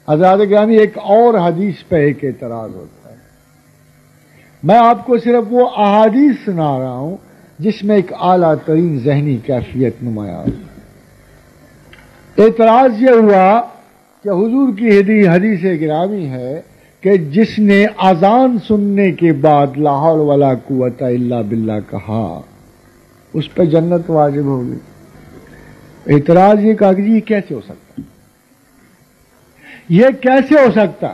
حضرات گرامی ایک اور حدیث پہ ایک اعتراض ہوتا ہے. میں آپ کو صرف وہ احادیث سنا رہا ہوں جس میں ایک اعلیٰ ترین ذہنی کیفیت نمایاں ہوئی. اعتراض یہ ہوا کہ حضور کی حدیث گرامی ہے کہ جس نے اذان سننے کے بعد لا حول ولا قوت الا باللہ کہا اس پہ جنت واجب ہوگی. اعتراض یہ کہا کہ یہ کیسے ہو سکتا؟ یہ کیسے ہو سکتا؟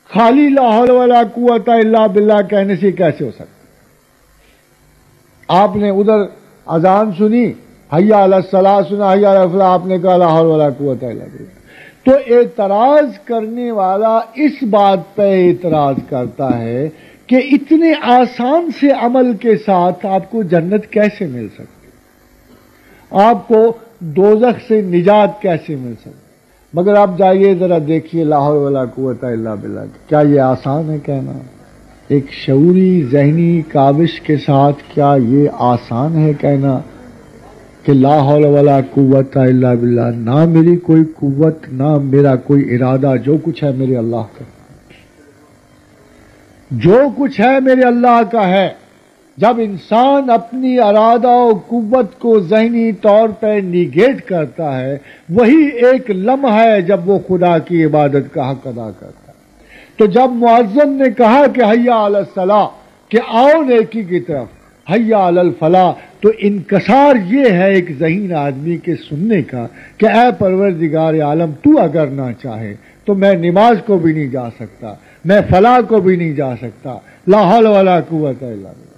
خالی لا حول ولا قوت الا باللہ کہنے سے کیسے ہو سکتا؟ آپ نے ادھر اذان سنی، حی علی الصلاۃ سنا، حی علی الفلاح، آپ نے کہا لا حول ولا قوت الا باللہ. تو اعتراض کرنے والا اس بات پہ اعتراض کرتا ہے کہ اتنے آسان سے عمل کے ساتھ آپ کو جنت کیسے مل سکتی، آپ کو دوزخ سے نجات کیسے مل سکتی؟ مگر آپ جائیے ذرا دیکھیے لا حول ولا قوت الا باللہ، کیا یہ آسان ہے کہنا؟ ایک شعوری ذہنی کاوش کے ساتھ کیا یہ آسان ہے کہنا کہ لا حول ولا قوت الا باللہ؟ نہ میری کوئی قوت، نہ میرا کوئی ارادہ، جو کچھ ہے میرے اللہ کا، جو کچھ ہے میرے اللہ کا ہے. جب انسان اپنی ارادہ و قوت کو ذہنی طور پہ نیگیٹ کرتا ہے، وہی ایک لمحہ ہے جب وہ خدا کی عبادت کا حق ادا کرتا ہے. تو جب مؤذن نے کہا کہ حی علی الصلاۃ، کہ آؤ نیکی کی طرف، حی علی الفلاح، تو انکسار یہ ہے ایک ذہین آدمی کے سننے کا کہ اے پروردگار عالم، تو اگر نہ چاہے تو میں نماز کو بھی نہیں جا سکتا، میں فلاح کو بھی نہیں جا سکتا، لا حول ولا قوت الا باللہ.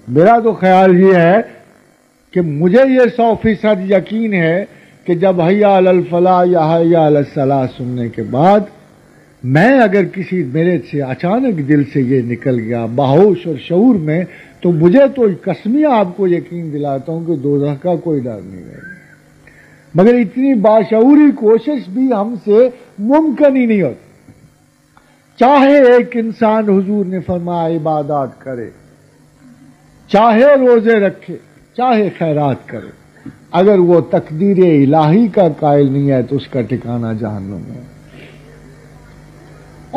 میرا تو خیال یہ ہے کہ مجھے یہ 100% یقین ہے کہ جب حی علی الفلاح یا حی علی الصلاح سننے کے بعد میں اگر کسی میرے سے اچانک دل سے یہ نکل گیا باہوش اور شعور میں، تو مجھے تو قسمیہ آپ کو یقین دلاتا ہوں کہ دوزخ کا کوئی ڈر نہیں رہے گا. مگر اتنی باشعوری کوشش بھی ہم سے ممکن ہی نہیں ہوتی. چاہے ایک انسان، حضور نے فرمایا، عبادات کرے، چاہے روزے رکھے، چاہے خیرات کرے، اگر وہ تقدیر الہی کا قائل نہیں ہے تو اس کا ٹھکانہ جہنم ہے.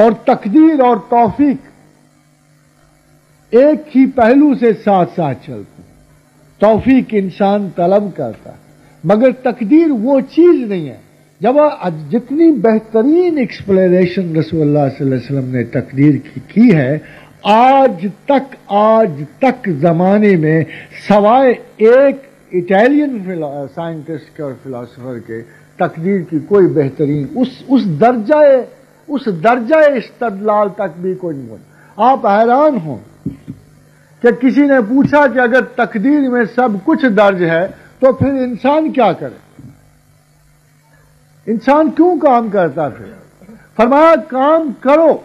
اور تقدیر اور توفیق ایک ہی پہلو سے ساتھ ساتھ چلتے ہیں. توفیق انسان طلب کرتا ہے، مگر تقدیر وہ چیز نہیں ہے. جب جتنی بہترین ایکسپلینیشن رسول اللہ صلی اللہ علیہ وسلم نے تقدیر کی ہے، آج تک زمانے میں سوائے ایک اٹیلین سائنٹسٹ کے اور فلاسفر کے، تقدیر کی کوئی بہترین اس درجہ استدلال تک بھی کوئی نہیں ہوتا. آپ حیران ہوں کہ کسی نے پوچھا کہ اگر تقدیر میں سب کچھ درج ہے تو پھر انسان کیا کرے؟ انسان کیوں کام کرتا؟ پھر فرمایا کام کرو،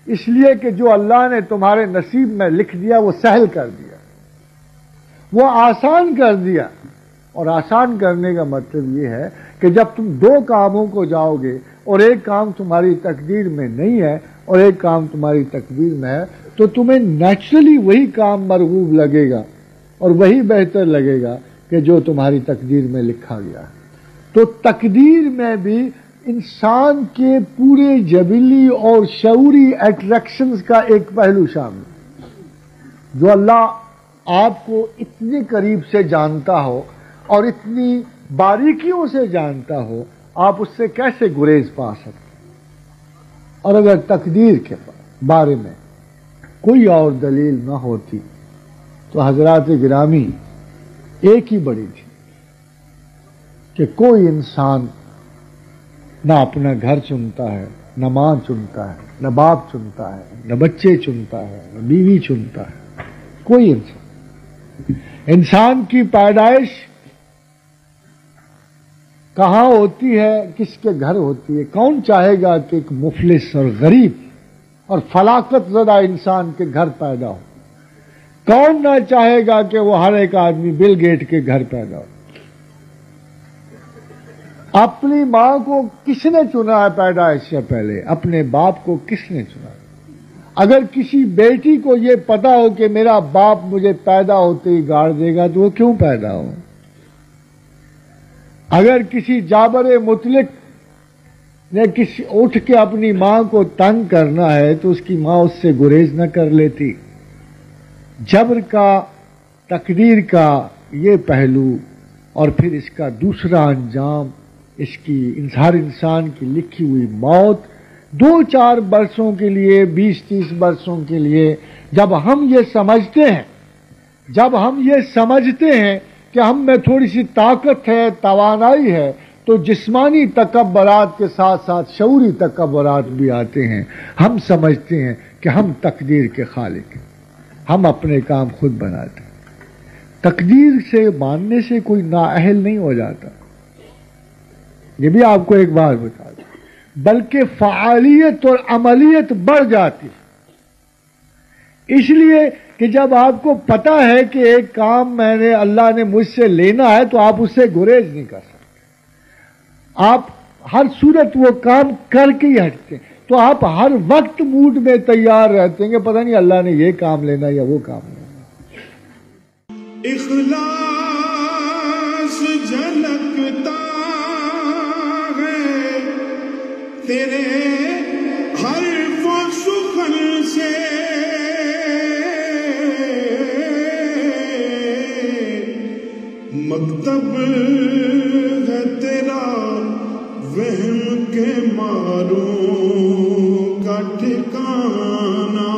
اس لیے کہ جو اللہ نے تمہارے نصیب میں لکھ دیا وہ سہل کر دیا، وہ آسان کر دیا. اور آسان کرنے کا مطلب یہ ہے کہ جب تم دو کاموں کو جاؤ گے اور ایک کام تمہاری تقدیر میں نہیں ہے اور ایک کام تمہاری تقدیر میں ہے، تو تمہیں نیچرلی وہی کام مرغوب لگے گا اور وہی بہتر لگے گا کہ جو تمہاری تقدیر میں لکھا گیا ہے. تو تقدیر میں بھی انسان کے پورے جبلی اور شعوری اٹریکشنز کا ایک پہلو شامل ہے. جو اللہ آپ کو اتنے قریب سے جانتا ہو اور اتنی باریکیوں سے جانتا ہو، آپ اس سے کیسے گریز پا سکتے؟ اور اگر تقدیر کے بارے میں کوئی اور دلیل نہ ہوتی تو حضرات گرامی ایک ہی بڑی تھی کہ کوئی انسان نہ اپنا گھر چنتا ہے، نہ ماں چنتا ہے، نہ باپ چنتا ہے، نہ بچے چنتا ہے، نہ بیوی چنتا ہے. کوئی انسان کی پیدائش کہاں ہوتی ہے، کس کے گھر ہوتی ہے؟ کون چاہے گا کہ ایک مفلس اور غریب اور فلاکت زدہ انسان کے گھر پیدا ہو؟ کون نہ چاہے گا کہ وہ ہر ایک آدمی بل گیٹ کے گھر پیدا ہو؟ اپنی ماں کو کس نے چنا ہے پیدائش سے پہلے؟ اپنے باپ کو کس نے چنا؟ اگر کسی بیٹی کو یہ پتا ہو کہ میرا باپ مجھے پیدا ہوتے ہی گاڑ دے گا تو وہ کیوں پیدا ہو؟ اگر کسی جابر مطلق نے کسی اٹھ کے اپنی ماں کو تنگ کرنا ہے تو اس کی ماں اس سے گریز نہ کر لیتی. جبر کا، تقدیر کا یہ پہلو، اور پھر اس کا دوسرا انجام، اس کی ہر انسان کی لکھی ہوئی موت 2-4 برسوں کے لیے، 20-30 برسوں کے لیے. جب ہم یہ سمجھتے ہیں کہ ہم میں تھوڑی سی طاقت ہے، توانائی ہے، تو جسمانی تکبرات کے ساتھ ساتھ شعوری تکبرات بھی آتے ہیں. ہم سمجھتے ہیں کہ ہم تقدیر کے خالق ہیں، ہم اپنے کام خود بناتے ہیں. تقدیر سے ماننے سے کوئی نااہل نہیں ہو جاتا، یہ بھی آپ کو ایک بات بتا دوں، بلکہ فعالیت اور عملیت بڑھ جاتی. اس لیے کہ جب آپ کو پتا ہے کہ ایک کام اللہ نے مجھ سے لینا ہے تو آپ اس سے گریز نہیں کر سکتے. آپ ہر صورت وہ کام کر کے ہی ہٹتے ہیں. تو آپ ہر وقت موڈ میں تیار رہتے ہیں کہ پتہ نہیں اللہ نے یہ کام لینا یا وہ کام لینا. اخلاص جھلکتا ہے تیرے حرف و سخن سے، مکتب ہے تیرا وہم کے ماروں کا ٹھکانہ.